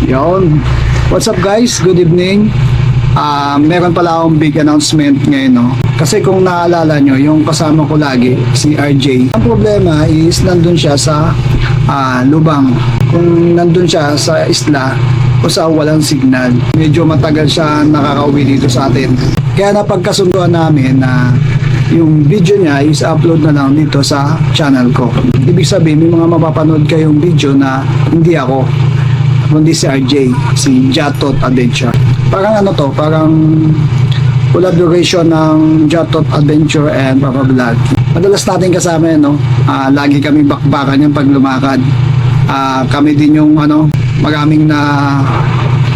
Yon. What's up guys? Good evening. Meron pala akong big announcement ngayon, no? Kasi kung naalala nyo, yung kasama ko lagi, si RJ, ang problema is nandun siya sa lubang. Kung nandun siya sa isla, o sa walang signal. Medyo matagal siya nakakauwi dito sa atin. Kaya napagkasunduan namin na yung video niya is upload na lang dito sa channel ko. Ibig sabihin, may mga mapapanood kayong video na hindi ako, kundi si RJ, si Jatot Adventure. Parang ano to, parang collaboration ng Jatot Adventure and Papa Vlog. Madalas natin kasama yan, no? Lagi kami bakbakan yung pag lumakad. Kami din yung maraming na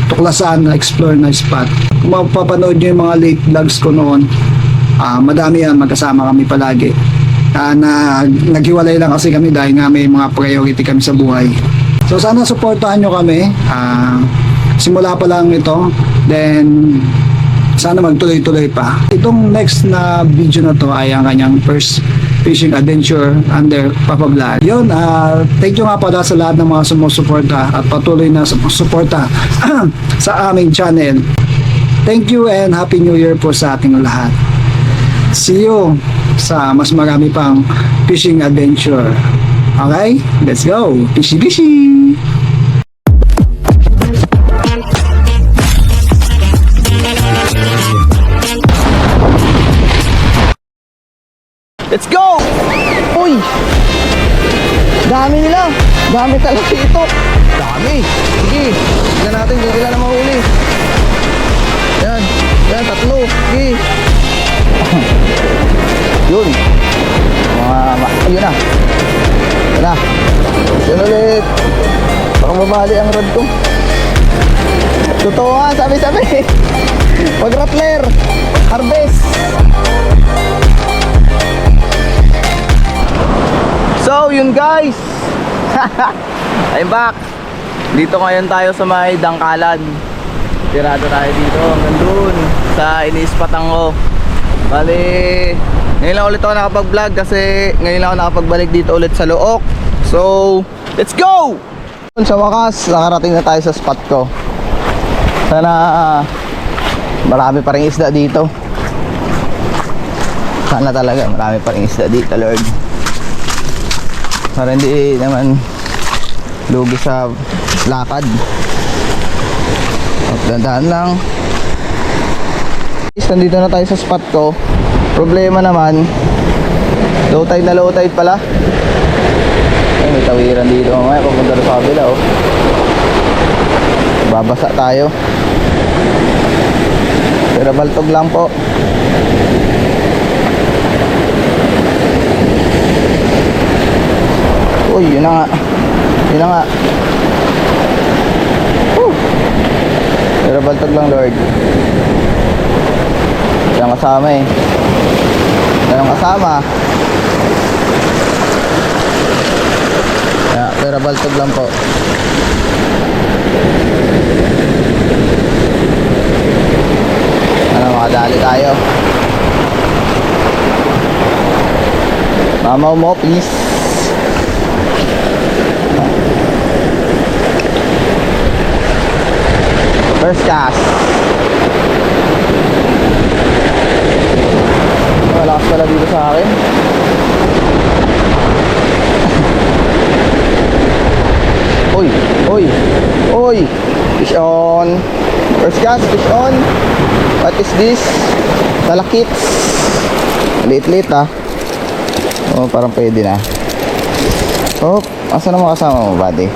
tuklasan, na explore na spot. Kung mapapanood nyo yung mga late vlogs ko noon, madami yan, magkasama kami palagi. Naghiwalay lang kasi kami dahil nga may mga priority kami sa buhay. So sana supportahan nyo kami. Simula pa lang ito, then sana magtuloy-tuloy pa. Itong next na video na to ay ang kanyang first fishing adventure under Papa Vlog. Yun, thank you nga pala sa lahat ng mga sumusuporta at patuloy na sumusuporta sa aming channel. Thank you and Happy New Year po sa ating lahat. See you sa mas marami pang fishing adventure. Okay, let's go! Fishy! Let's go! Uy! Dami nila! Dami talaga ito! Dami! Sige! Tignan natin kung ilan na mahuli. Yan! Yan! Tatlo! Sige! Yun! Ayun na! Yan na! Yan ulit! Parang mabali ang rod ko. Totoo nga! Sabi-sabi! Mag-rattler! Harvest! So yun guys, I'm back. Dito ngayon tayo sa may Dangkalan. Tirado tayo dito hanggang dun sa iniispatan ko. Bali, ngayon lang ulit ako nakapag-vlog kasi ngayon lang ako nakapagbalik dito ulit sa Look. So, let's go! Sa wakas, nakarating na tayo sa spot ko. Sana marami pa rin isda dito. Sana talaga marami pa rin isda dito, Lord. Para hindi naman lugi sa lakad. At dandan lang. Nandito na tayo sa spot ko. Problema naman, low tide pala. Ay, may tawiran dito mamaya papunta sa kabila, oh. Babasa tayo. Pero baltog lang po. Uy, yun na nga. Yun na nga. Pero baltog lang, Lord. Walang kasama eh. Walang kasama. Pero baltog lang po. Makadali tayo. Mamaw mo, please. First cast. Malakas pala dito sa akin. Uy, uy, uy. Fish on. First cast, fish on. What is this? Talakits. Liit-liit ah. Oh, parang pwede na. Oh, asan naman kasama mo, buddy?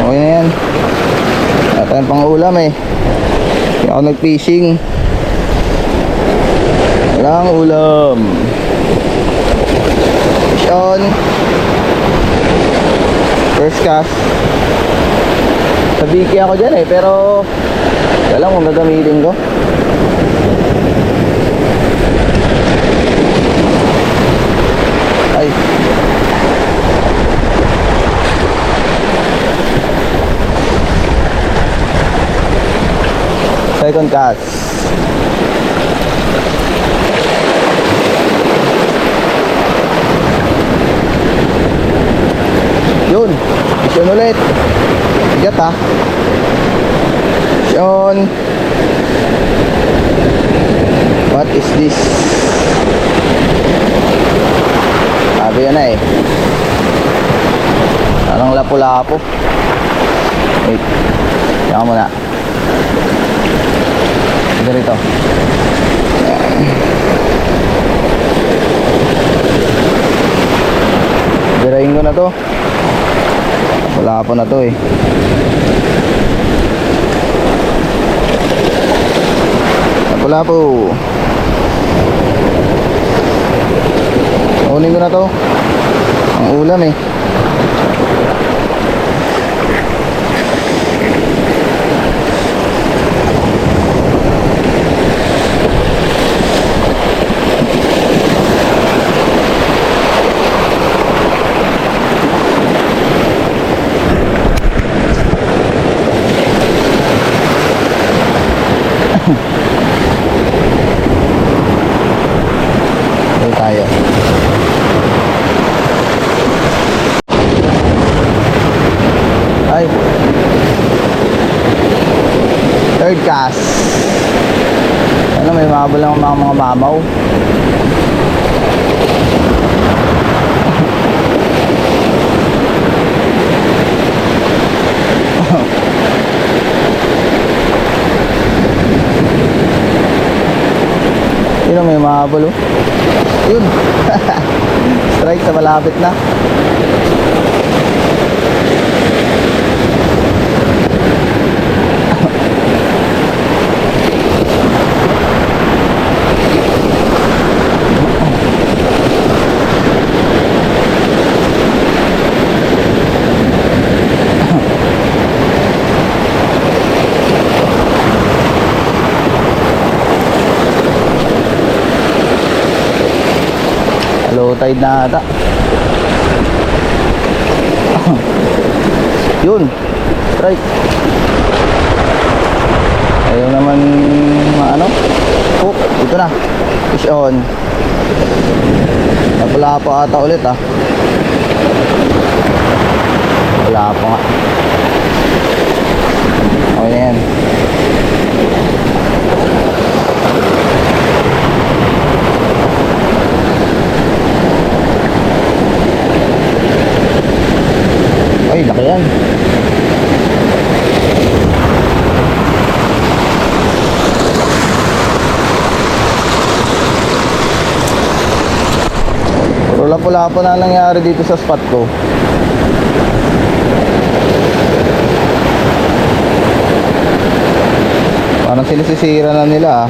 Okay na yan. Wala tayong pang ulam eh. Hindi ako nag-fishing. Walang ulam. Fish on. First cast. Sa biki ako dyan eh, pero wala lang kung gagamitin ko. Ay. Second cast. Mission ulit. Bigat ha. Mission. What is this? Sabi yun na eh. Parang lapu-lapo. Wait. Teka muna. Ito rito. Birahin ko na to. Wala pa na to eh. Wala po. Kunin ko na to. Ang ulam eh. Tayo. Ay. Third cast. Ano, may mabal lang mga mamaw. Yun, may mabal oh. Yun. Strike sa malapit na. Low tide na ata. Yun. Strike. Ayaw naman ano. Hook. Ito na. Fish on. Wala pa ata ulit ah. Wala pa nga. O yan. Ay, laki yan. Puro lapo-lapo na nangyari dito sa spot ko. Parang sinisisira na nila ah.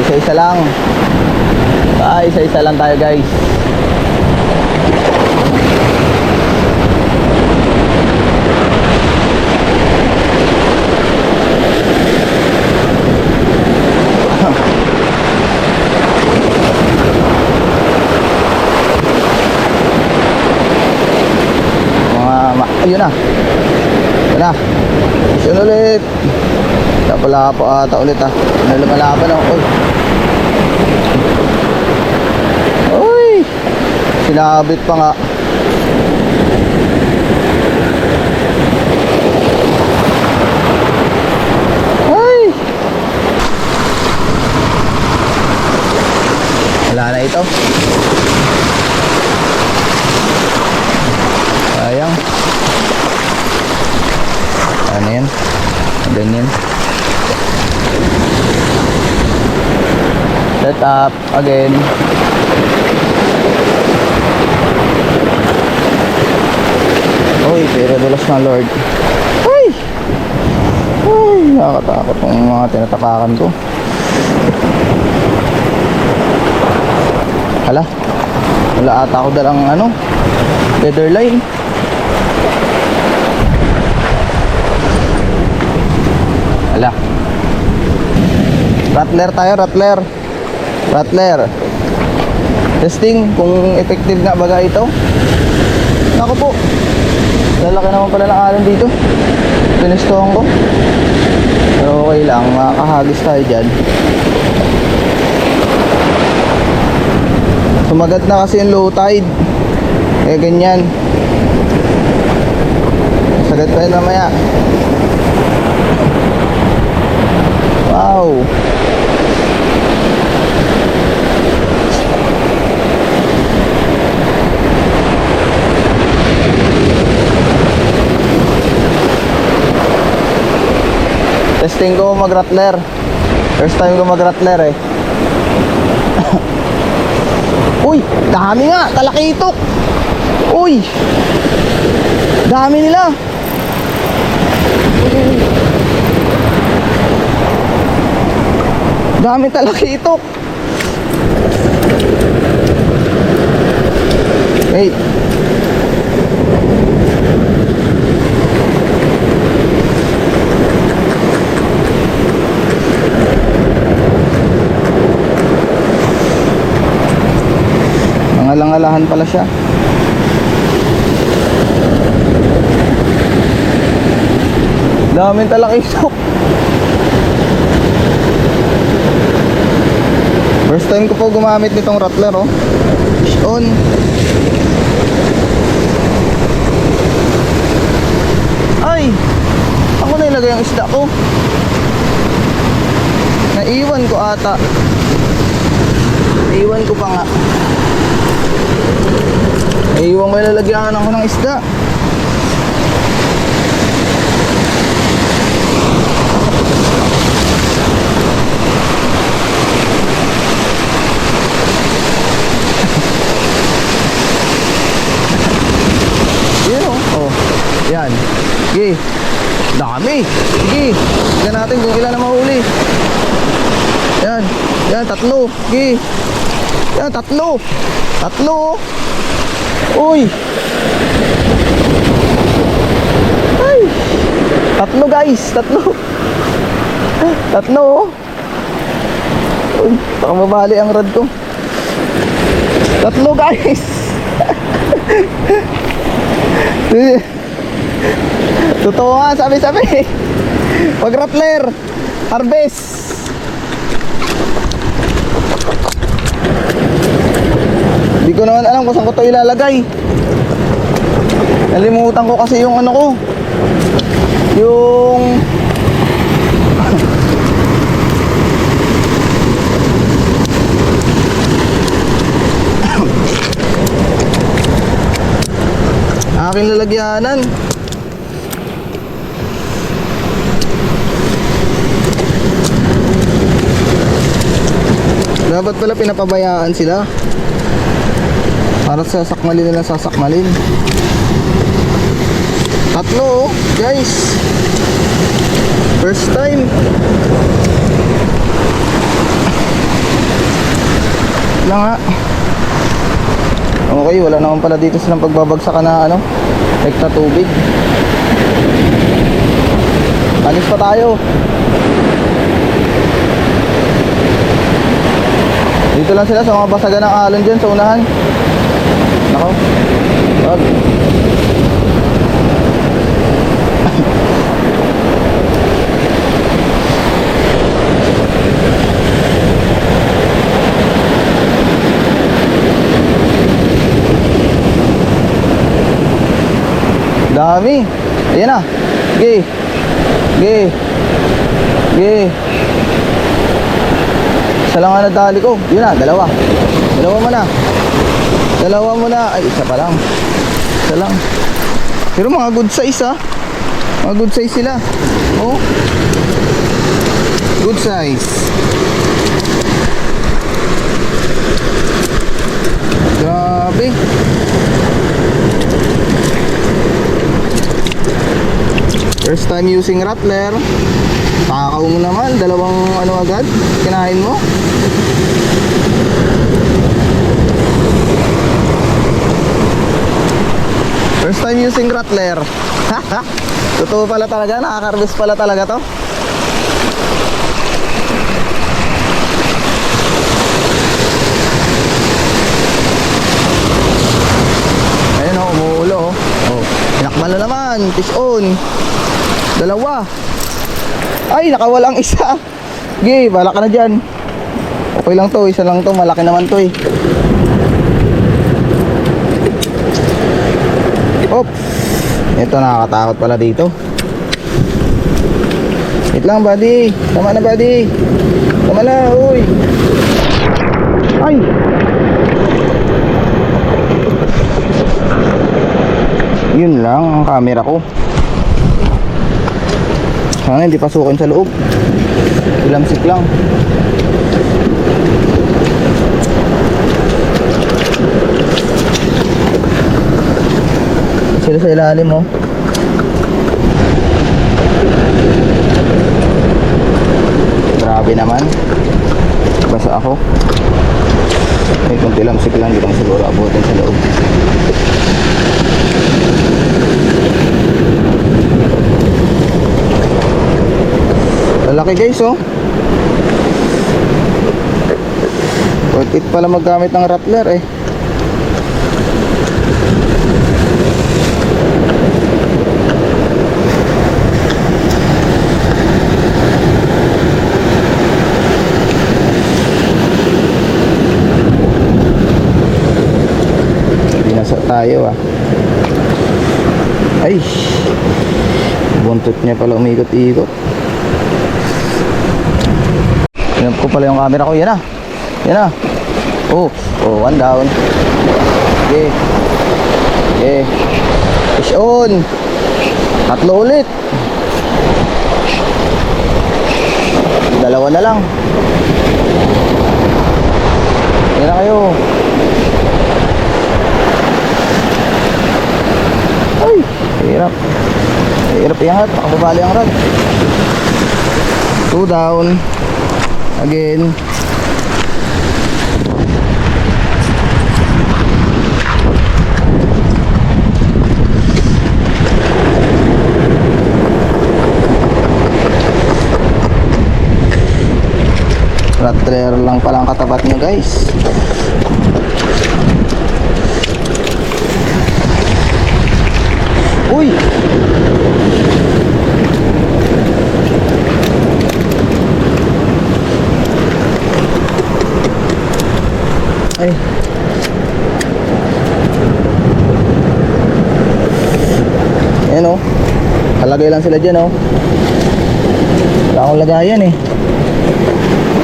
Isa-isa lang. Isa-isa lang tayo guys. Ayun na. Ayun na. Ayun ulit. Wala po ata ulit ah. Lumalaban ako. Uy. Sinabit pa nga. Ay. Wala na ito. Sayang. Ano yan? Ganyan. Set up again. Uy, pero dulas ng Lord. Uy! Uy, nakakatakot ng mga tinatapakan ko. Hala, wala ata ako dalang ano, feather line. Hala. Rattler tayo, rattler. Rattler. Testing kung effective nga baga ito. Naku po. Lalaki naman pala ng alon dito. Pinustuhan ko. Pero okay lang, makakahagis tayo dyan. Sumagat na kasi yung low tide. Kaya ganyan. Sagat pa yun mamaya. Wow. Testing ko mag-rattler. First time ko mag-rattler eh. Uy, dami nga, talakitok. Uy, dami nila. Uy. Dami talakitok. Wait. Nangalang-alahan pala siya. Daming talakitok. First time ko po gumamit nitong rattler, oh. Fish on. Ay! Ako na ilagay ang isda ko. Naiwan ko ata. Naiwan ko pa nga. Naiwan ko, ilalagyan ako ng isda. Yan, oh. Yan. Sige. Dami. Sige. Tignan natin kung ilan na mahuli. Yan. Yan, tatlo. Sige. Yan, tatlo. Tatlo. Uy. Ay. Tatlo guys. Tatlo. Tatlo. Uy. Baka mabali ang rod ko. Tatlo guys. Totoo nga, sabi-sabi. Pag rattler, harvest. Hindi ko naman alam kung saan ko ito ilalagay. Nalimutan ko kasi yung ano ko. Yung aking lalagyanan. Dapat pala pinapabayaan sila para sasakmalin nila, sasakmalin. Tatlo, guys. First time. Lang nga. Okay, wala naman pala dito silang pagbabagsakan na ano, rekta tubig. Alis pa tayo. Dito lang sila sa mga basagan ng alon dyan sa unahan. Nako. Wag. Dami. Ayan na. Sige. Sige. Sige. Isa lang nga nadali ko. Yun na, dalawa. Dalawa mo na. Dalawa mo na. Ay, isa pa lang. Isa lang. Pero mga good size, ha. Mga good size sila. Oh. Good size. Grabe. First time using rattler. Takaw mo naman, dalawang ano agad kinain mo. First time using rattler. Totoo pala talaga, nakaka-harvest pala talaga to. Ayun, oh, umuulo, oh. Oh, pinakman na naman. naman. Fish on. Dalawa. Ay, nakawalang isa. Sige, bala ka na dyan. Okay lang to, isa lang to. Malaki naman to eh. Op. Ito, nakakatakot pala dito. Wait lang, buddy. Tama na, buddy. Tama na, uy. Ay. Yun lang ang camera ko. Sana hindi pasukin sa loob. Ilamsik lang. Sila sa ilalim mo. Grabe naman. Basa ako. May kunti lamsik lang. Hindi lang siguro abutin sa loob. Lalaki guys oh. Worth it pala maggamit ng rattler eh. Binasa tayo ah. Ay, buntot niya pala umikot-ikot. Yan ko pala yung camera ko. Yan na. Yan na. Oh, one down. Okay. Okay. Fish on. Tatlo ulit. Dalawa na lang. Yan na kayo. Ay, hirap. Hirap iangat. Nakababali ang rod. 2 down. Again. Rattler lang pala ang katapat nyo guys. Uy! Ay. Ayan o. Kalagay lang sila dyan o. Wala akong lagayan eh.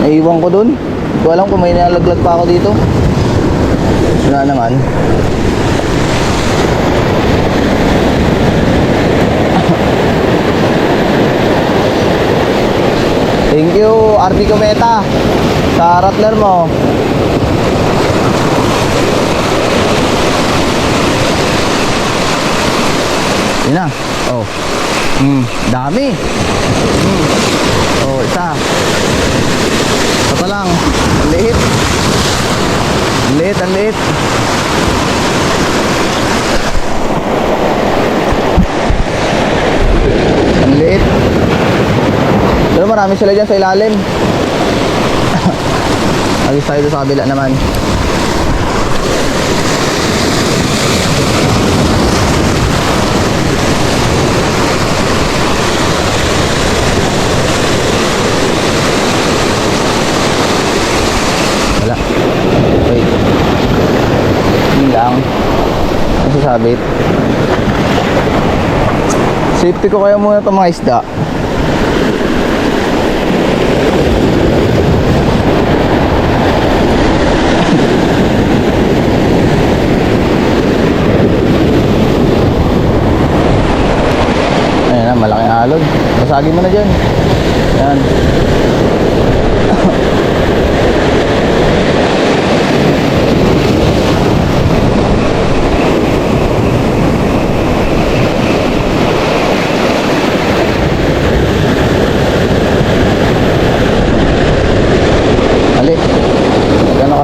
Naiiwan ko dun. Hindi ko alam kung may nalaglag pa ako dito. Wala naman. Thank you RP Cometa sa rattler mo. Yun na. Oh. Dami. Oh, isa. Isa pa lang. Ang liit. Ang liit, ang liit. Ang liit. Pero marami sila dyan sa ilalim. Agis tayo sa kabila naman. Wala. Wait. Yun lang. Nasasabit. Safety ko kaya muna itong mga isda. Ayan na, malaking alon. Basagin mo na dyan. Ayan.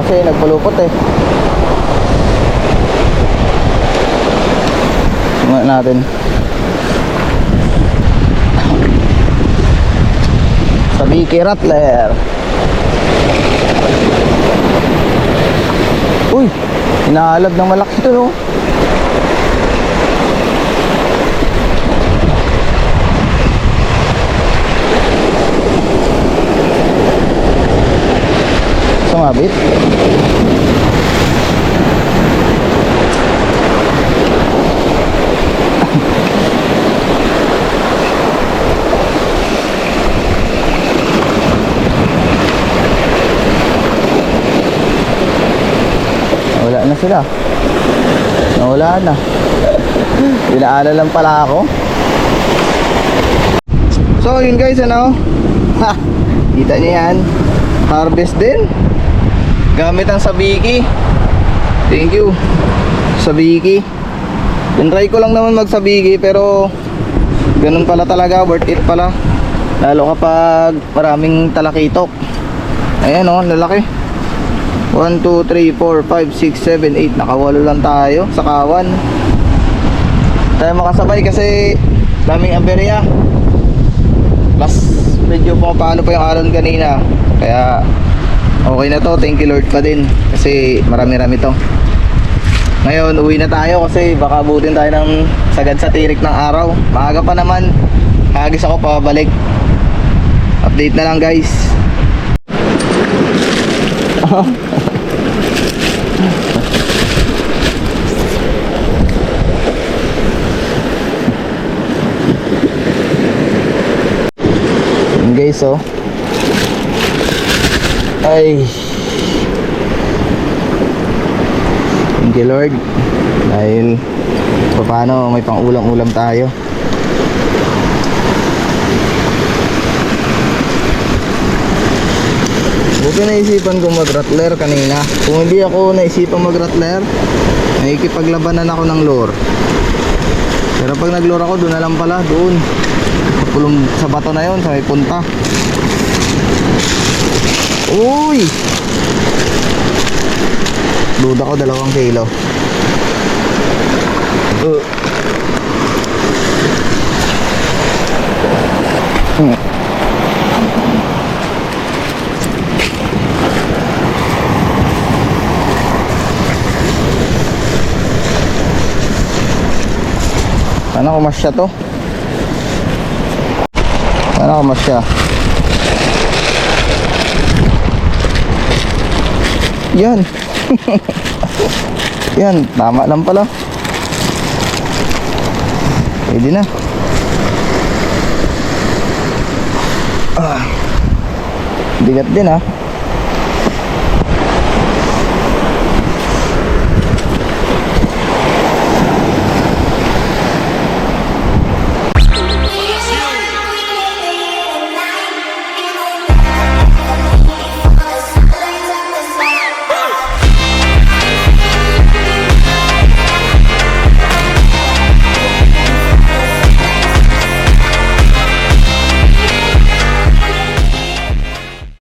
Kasi nagpalupot eh. Tingnan natin. Sabiki rattler. Uy, inaalab ng malaki ito no. sumabit. Wala na sila. Nawala na. Pinaala lang pala ako. So yun guys, ano? Ha! Kita niyo yan. Harvest din. Gamit ang Sabiki. Thank you Sabiki. Tinry ko lang naman mag Sabiki, pero ganun pala talaga, worth it pala. Lalo kapag maraming talakitok. Ayan o, lalaki. 1, 2, 3, 4, 5, 6, 7, 8. Nakawalo lang tayo sa kawan. Tayo makasabay kasi daming aberya. Plus medyo pumapalo pa yung alon kanina. Kaya okay na to, thank you Lord pa din. Kasi marami-rami to. Ngayon uwi na tayo kasi baka abutin tayo ng sagad sa tirik ng araw. Maaga pa naman. Hagis ako pabalik. Update na lang guys. Yun guys, oh. Ay, thank you Lord dahil paano may pang ulam tayo. Buti naisipan kong mag-rattler kanina. Kung hindi ako naisipan mag-rattler, nakikipaglabanan ako ng lure. Pero pag nag-lure ako, doon na lang pala, doon sa bato na yon, sa may punta. Uy! Duda ko 2 kilo. Sana kumasya to. Sana kumasya. Yan. Yan, tama lang pala. Pwede na. Bigat din ah.